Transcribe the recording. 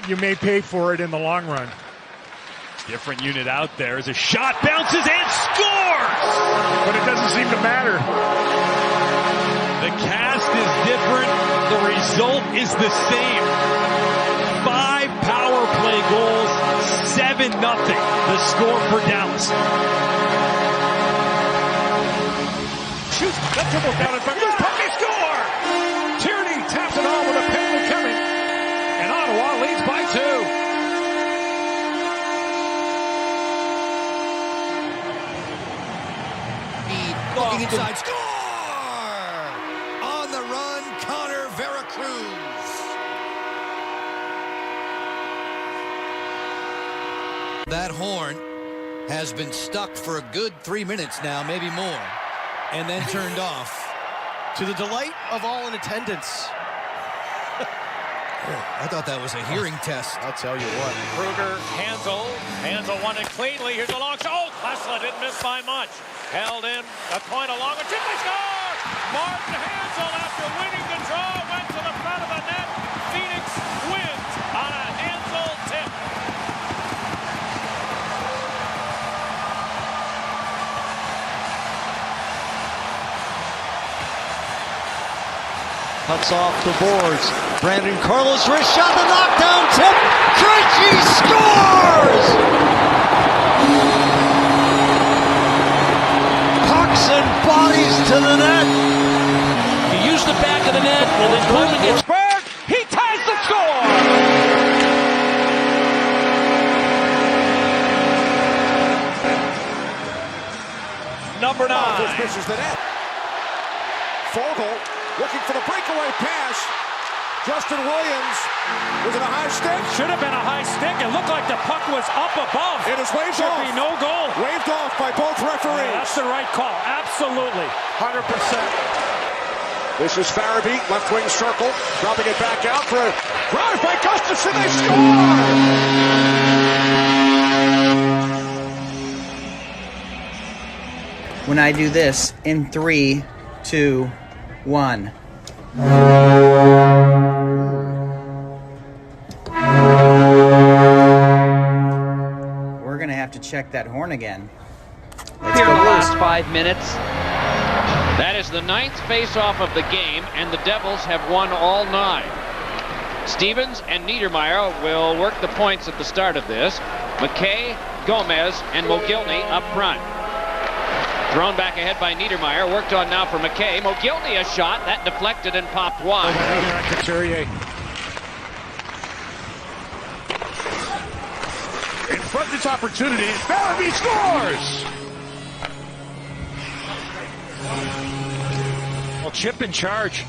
you may pay for it in the long run. Different unit out there as a shot bounces and scores! But it doesn't seem to matter. The cast is different. The result is the same. 5 power play goals, 7-0. The score for Dallas. Shoots, that dribble down in front. Loose puck, they score! Tierney taps it on with a penalty coming. And Ottawa leads by 2. Looking inside, score! On the run, Connor Veracruz. That horn has been stuck for a good 3 minutes now, maybe more, and then turned off. To the delight of all in attendance. I thought that was a hearing test. I'll tell you what. Kruger, Hansel won it cleanly. Here's a long shot. Oh, Klesla didn't miss by much. Held in, a point along, a chip, they score! Martin Hansel, after winning the draw, went to the front of the net. Phoenix wins on a Hansel tip. Cuts off the boards. Brandon Carlos wrist shot, the knockdown tip. Krejci scores! Pucks and bodies to the net. He used the back of the net, and then Coleman gets Berg, he ties the score! Number 9. This misses the net. Fogle looking for the breakaway pass. Justin Williams, was it a high stick? Should have been a high stick. It looked like the puck was up above. It is waved Should off. be no goal. Waved off by both referees. That's the right call. Absolutely. 100%. This is Farabee, left wing circle, dropping it back out for a drive by Gustafsson. They score! When I do this in 3, 2, 1. We're gonna have to check that horn again. Let's here go in the Blues. last 5 minutes. That is the 9th face-off of the game, and the Devils have won all 9. Stevens and Niedermeyer will work the points at the start of this. McKay, Gomez, and Mogilny up front. Thrown back ahead by Niedermeyer. Worked on now for McKay. Mogilny a shot. That deflected and popped wide. In front of this opportunity, Farabee scores! Well, Chip in charge.